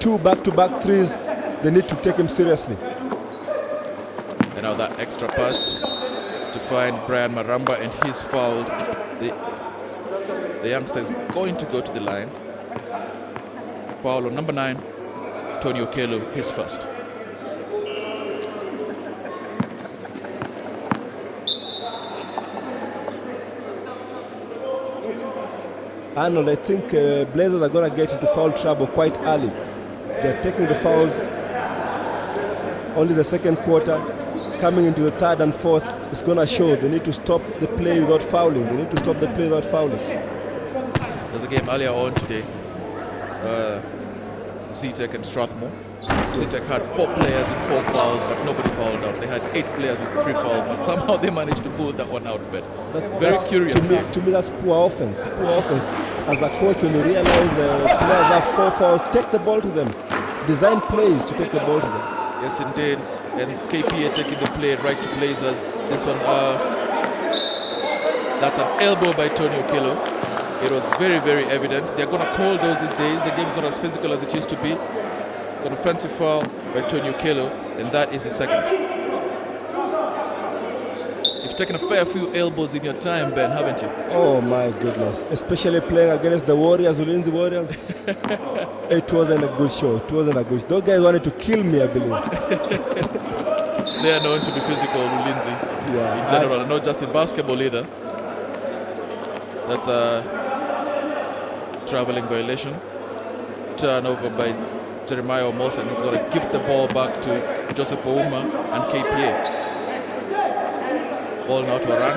2 back-to-back threes. They need to take him seriously. And now that extra pass to find Brian Maramba, and he's fouled. The youngster is going to go to the line. Foul on number 9, Tony Okello, his first. Arnold, I think Blazers are going to get into foul trouble quite early. They're taking the fouls only the second quarter. Coming into the third and fourth, it's going to show. They need to stop the play without fouling. They need to stop the play without fouling. There's a game earlier on today. C-Tech and Strathmore. C-Tech had 4 players with 4 fouls, but nobody fouled out. They had 8 players with 3 fouls, but somehow they managed to pull that one out. But that's curious. To me, that's poor offense. Poor offense. As a coach, when you realize players have 4 fouls, take the ball to them. Design plays to take the ball to them. Yes, indeed. And KPA taking the play right to Blazers. This one, that's an elbow by Tony Okello. It was very, very evident. They're going to call those these days. The game is not as physical as it used to be. It's an offensive foul by Tony Okello, and that is his second. You've taken a fair few elbows in your time, Ben, haven't you? Oh my goodness. Especially playing against the Warriors, Ulinzi Warriors. It wasn't a good show. It wasn't a good show. Those guys wanted to kill me, I believe. They are known to be physical, Ulinzi, in general, not just in basketball either. That's a traveling violation. Turnover by Jeremiah Omosa, and he's going to give the ball back to Joseph Ouma and KPA. Ball now to Aran.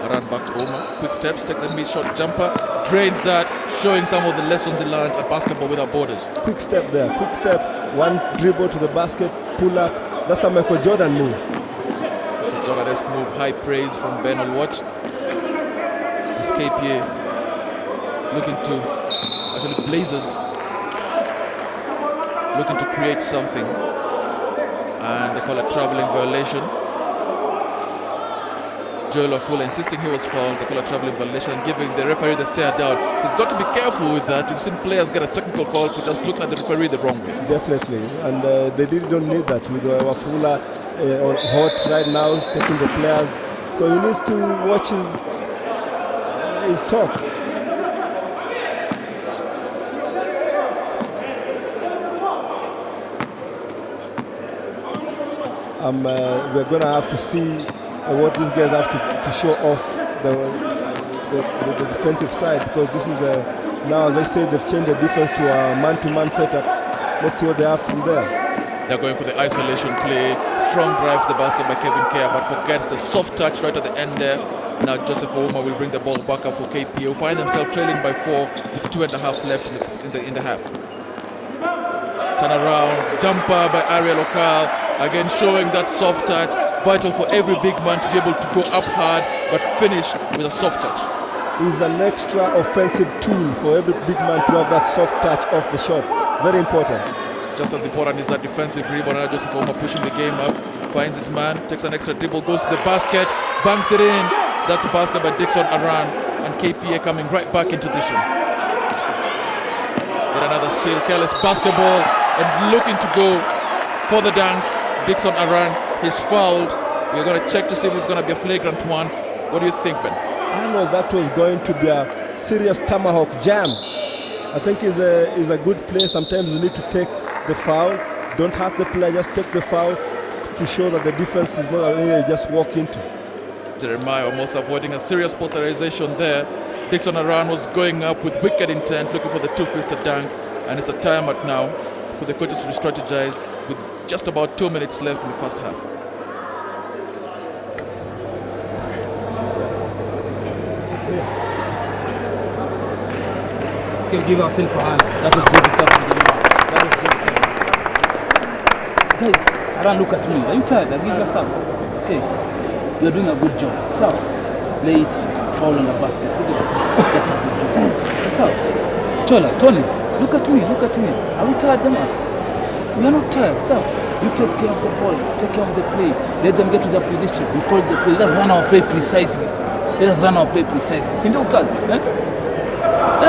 Aran back to Ouma. Quick steps, take the mid-shot jumper, drains that, showing some of the lessons he learned at Basketball Without Borders. Quick step there, quick step. One dribble to the basket, pull up. That's a Michael Jordan move. It's a Jordan-esque move. High praise from Ben on watch. This KPA looking to, actually Blazers looking to create something, and they call it traveling violation. Joel Afula insisting he was fouled. They call a traveling violation and giving the referee the stare down. He's got to be careful with that. We've seen players get a technical foul for just looking at the referee the wrong way. Definitely, and they really don't need that with Afula hot right now, taking the players. So he needs to watch his talk. We're going to have to see what these guys have to show off the defensive side, because this is now, as I said, they've changed the defense to a man-to-man setup. let's see what they have from there. They're going for the isolation play. Strong drive to the basket by Kevin Kea, but forgets the soft touch right at the end there. Now Joseph Ouma will bring the ball back up for KPA, find themselves trailing by 4 with 2.5 left in the half. Turn around, jumper by Ariel Okal, again showing that soft touch, vital for every big man to be able to go up hard but finish with a soft touch. He's an extra offensive tool for every big man to have that soft touch off the shot. Very important. Just as important is that defensive rebound. Now Joseph Ouma pushing the game up, finds his man, takes an extra dribble, goes to the basket, banks it in. That's a basket by Dixon Aran, and KPA coming right back into this one. With another steal, careless basketball, and looking to go for the dunk. Dixon Aran, he's fouled. We're going to check to see if it's going to be a flagrant one. What do you think, Ben? I know that was going to be a serious tomahawk jam. I think is a good play. Sometimes you need to take the foul. Don't hurt the player, just take the foul to show that the defense is not an area you just walk into. Jeremiah almost avoiding a serious posterization there. Dixon Aran was going up with wicked intent, looking for the two-fisted dunk, and it's a timeout now for the coaches to strategize with just about 2 minutes left in the first half. Okay, give ourselves a hand. That was good recovery. That was good recovery. Guys, Aran, look at me. Are you tired? I give you a sub. Okay. You're doing a good job. So, lay it all on the basket. That's a good job. So, Chola, Tony, look at me. Are we tired, them? We are not tired. So, you take care of the ball, take care of the play. Let them get to their position. We call the play. Let's run our play precisely. Let us run our play precisely. Let us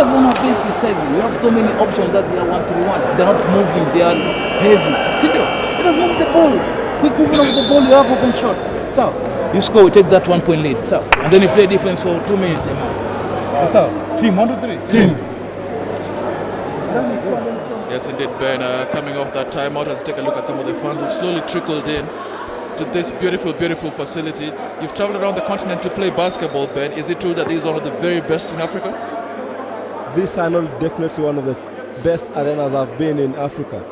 run our play precisely. We have so many options that they are 1-3-1. They're not moving. They are heavy. Let us move the ball. Quick moving of the ball. You have open shots. So, you score, we take that 1 point lead. So, and then you play defense for 2 minutes. So, team 1 to 3. Team. Yes, indeed, Ben. Coming off that timeout, let's take a look at some of the fans who've slowly trickled in to this beautiful, beautiful facility. You've traveled around the continent to play basketball, Ben. Is it true that this is one of the very best in Africa? This is definitely one of the best arenas I've been in Africa.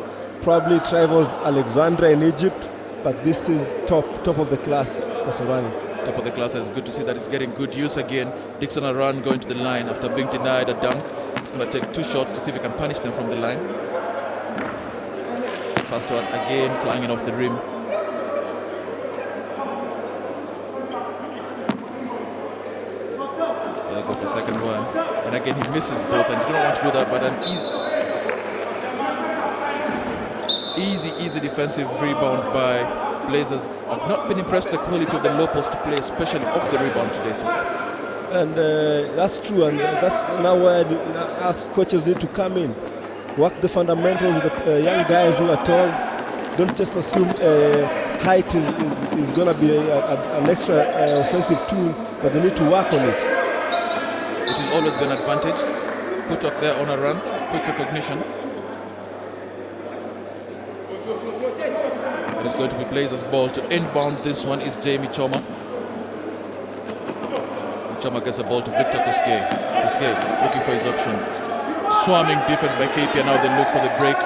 Probably rivals Alexandria in Egypt, but this is top of the class, Kasarani. Top of the class, and it's good to see that it's getting good use again. Dixon Aran going to the line after being denied a dunk. He's going to take 2 shots to see if he can punish them from the line. First one again, clanging off the rim. I'll go for the second one. And again, he misses both, and you don't want to do that, but an easy defensive rebound by Blazers. I've not been impressed with the quality of the low post play, especially off the rebound today. So. And that's true, and that's now where us coaches need to come in. Work the fundamentals with the young guys who are tall. Don't just assume height is going to be an extra offensive tool, but they need to work on it. It will always be an advantage. Put up there on a run, quick recognition. It is going to be Blazers' ball. To inbound this one is Jamie Choma. Choma gets a ball to Victor Koskei. Koskei looking for his options. Swarming defense by KP, now they look for the break.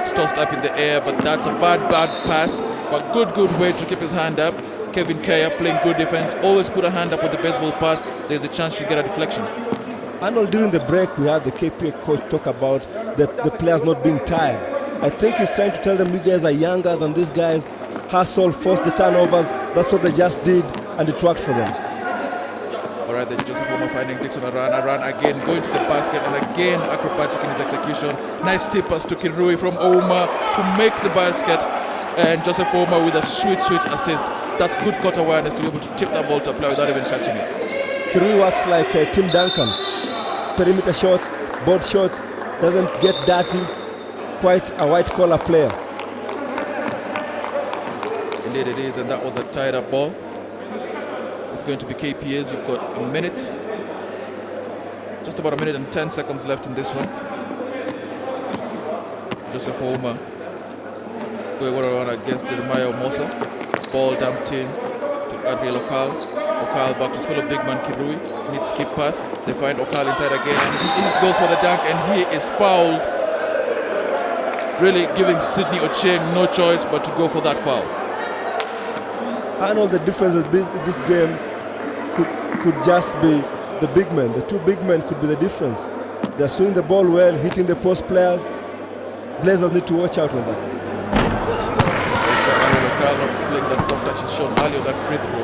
It's tossed up in the air, but that's a bad pass. But good way to keep his hand up. Kevin Kea playing good defense. Always put a hand up with the baseball pass. There's a chance to get a deflection. Arnold, during the break, we had the KPA coach talk about the players not being tired. I think he's trying to tell them, you guys are younger than these guys. Hustle, force the turnovers. That's what they just did, and it worked for them. All right, then Joseph Ouma finding Dixon Aran again, going to the basket, and again acrobatic in his execution. Nice tip pass to Kirui from Ouma, who makes the basket, and Joseph Ouma with a sweet assist. That's good court awareness to be able to tip that ball to a player without even catching it. Kirui works like Tim Duncan. Perimeter shots, board shots, doesn't get dirty. Quite a white-collar player. Indeed it is, and that was a tied-up ball. It's going to be KPA's. You've got a minute, just about a minute and 10 seconds left in this one. Joseph Ouma going around against Jeremiah Omosa. Ball dumped in to Adriel Okal. Okal back to his fellow big man Kirui. Needs skip pass. They find Okal inside again, and he goes for the dunk, and he is fouled. really giving Sydney Ochieng no choice but to go for that foul. I know the difference in this game could just be the big men. The two big men could be the difference. They're swinging the ball well, hitting the post players. Blazers need to watch out on that. This guy Ariel Okal not displaying that soft touch is shown earlier that free throw.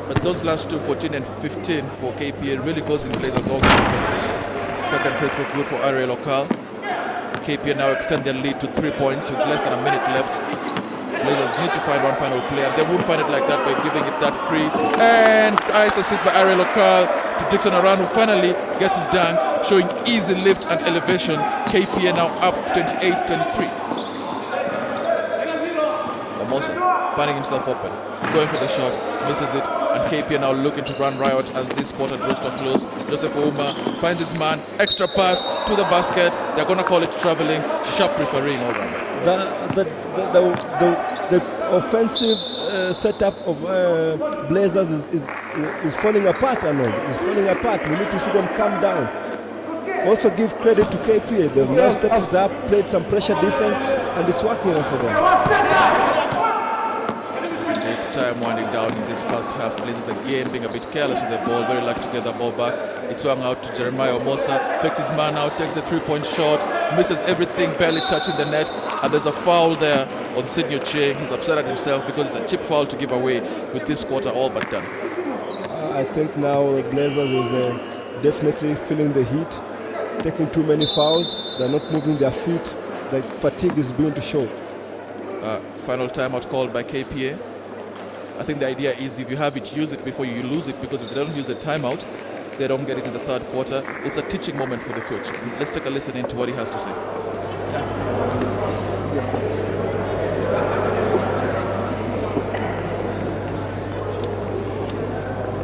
But those last two, 14 and 15 for KPA, really goes in Blazers all the minutes. Second free throw good for Ariel Okal. KPA now extend their lead to 3 points with less than a minute left. Blazers need to find one final player. They won't find it like that by giving it that free. And nice assist by Ariel Okal to Dixon Aran, who finally gets his dunk, showing easy lift and elevation. KPA now up 28-23. Lamosa finding himself open, going for the shot, misses it, and KPA now looking to run riot as this quarter draws to a close. Joseph Ouma finds his man, extra pass to the basket. They're going to call it traveling, sharp refereeing all around. The offensive setup of Blazers is falling apart, Arnold. It's falling apart. We need to see them calm down. Also give credit to KPA. They've now stepped it up, played some pressure defense, and it's working for them. Time winding down in this first half. Blazers again being a bit careless with the ball, very lucky to get the ball back. It swung out to Jeremiah Omosa, picks his man out, takes the 3-point shot, misses everything, barely touching the net, and there's a foul there on Sydney Ochieng. He's upset at himself because it's a cheap foul to give away with this quarter all but done. I think now Blazers is definitely feeling the heat, taking too many fouls. They're not moving their feet. The fatigue is beginning to show. Final timeout called by KPA. I think the idea is if you have it, use it before you lose it, because if they don't use a timeout, they don't get it in the third quarter. It's a teaching moment for the coach. Let's take a listen into what he has to say.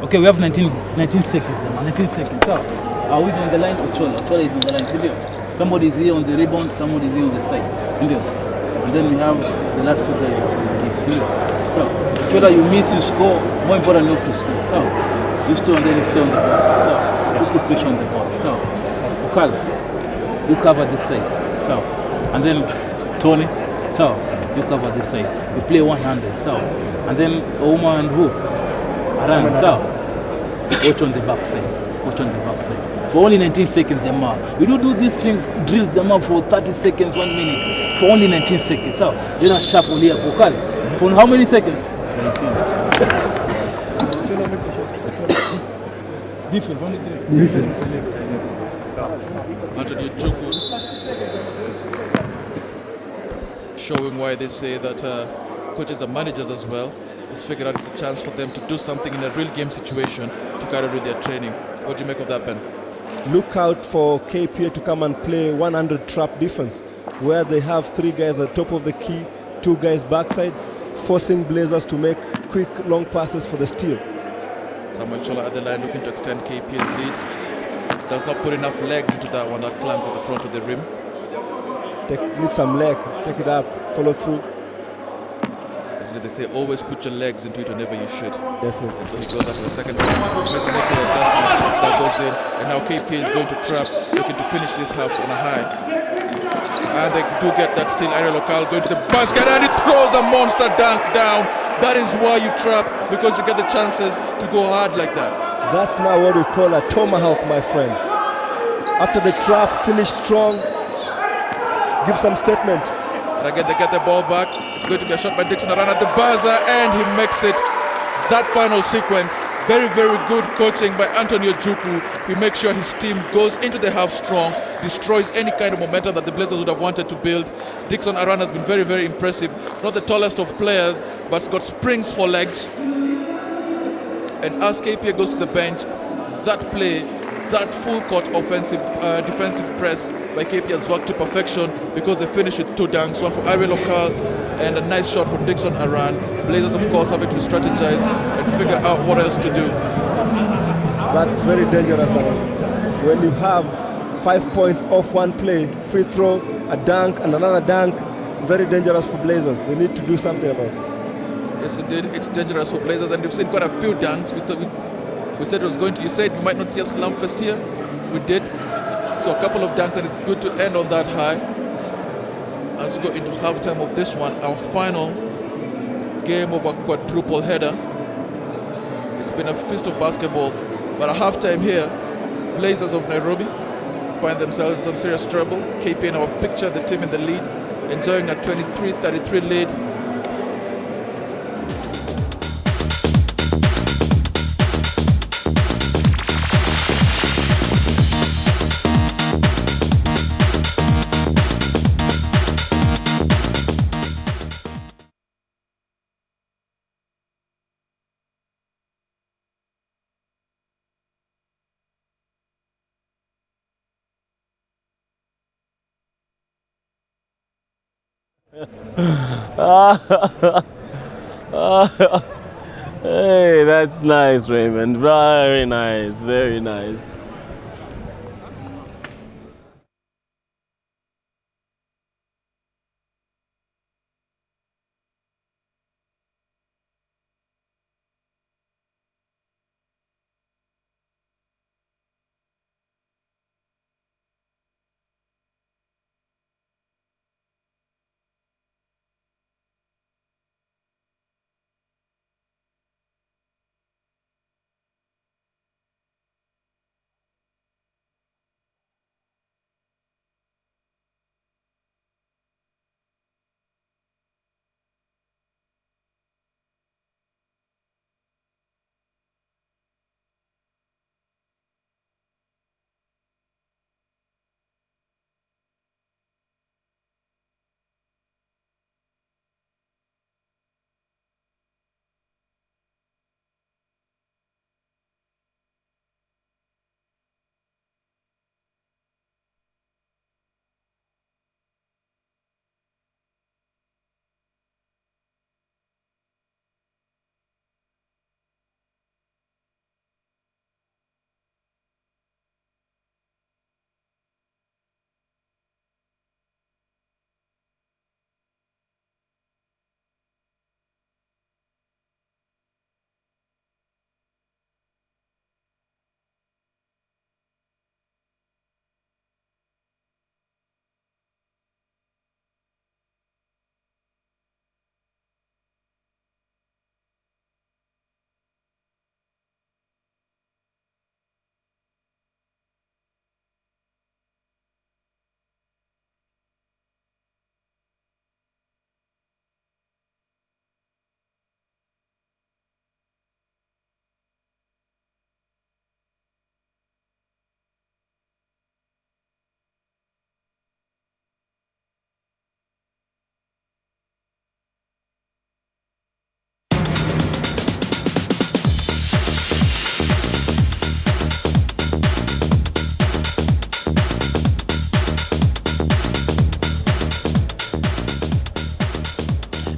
Okay, we have 19 seconds. 19 seconds. So, who is on the line? Ochola. Ochola is on the line. Silvio. Somebody is here on the rebound, somebody is here on the side. Silvio. And then we have the last two guys. Silvio. So, Ochola, you miss, you score. More important, you have to score. So, you stay and then you stay on the ball. So, you put pressure on the ball. So, Okal, you cover this side. So, and then Tony. So, you cover this side. You play one-handed. So, and then Ouma and who? Aran. So, watch on the backside. Watch on the backside. For only 19 seconds, them are. We don't do these things, drill them up for 30 seconds, 1 minute. For only 19 seconds. So, you're not sharp only at Okal. For how many seconds? 19. Defense, only 3. Defense. Anthony Chuku showing why they say that coaches and managers as well has figured out it's a chance for them to do something in a real game situation to carry with their training. What do you make of that, Ben? Look out for KPA to come and play 100 trap defense, where they have 3 guys at the top of the key, 2 guys backside, forcing Blazers to make quick long passes for the steal. Samuel Chola at the line looking to extend KPA's lead. Does not put enough legs into that one, that clamp at the front of the rim. Need some leg, take it up, follow through. As they say, always put your legs into it whenever you shoot. Definitely. So he goes up for the second one, makes a necessary adjustment, that goes in, and now KPA is going to trap, looking to finish this half on a high. And they do get that steal. Ariel Okal going to the basket, and he throws a monster dunk down. That is why you trap, because you get the chances to go hard like that. That's now what we call a tomahawk, my friend. After the trap, finish strong, give some statement. And again, they get the ball back. It's going to be a shot by Dixon Aran at the buzzer, and he makes it. That final sequence, very, very good coaching by Antonio Juku. He makes sure his team goes into the half strong, destroys any kind of momentum that the Blazers would have wanted to build. Dixon Aran has been very, very impressive. Not the tallest of players, but has got springs for legs. And as KPA goes to the bench, that play, that full court offensive, defensive press by KPA has worked to perfection, because they finish with 2 dunks, one for Ariel Okal and a nice shot for Dixon Aran. Blazers, of course, having to strategize and figure out what else to do. That's very dangerous, Alan. When you have 5 points off one play, free throw, a dunk, and another dunk, very dangerous for Blazers. They need to do something about this. Yes, indeed, it's dangerous for Blazers, and we've seen quite a few dunks. We said it was going to. You said we might not see a slump fest here. We did. So a couple of dunks, and it's good to end on that high. As we go into halftime of this one, our final game of a quadruple header. It's been a feast of basketball, but at halftime here, Blazers of Nairobi find themselves in some serious trouble. KP in our picture, the team in the lead, enjoying a 23-33 lead. Hey, that's nice, Raymond. Very nice, very nice.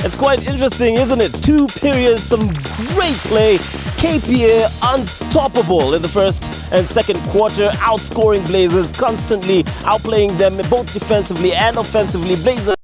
It's quite interesting, isn't it? 2 periods, some great play. KPA unstoppable in the first and second quarter, outscoring Blazers, constantly outplaying them both defensively and offensively. Blazers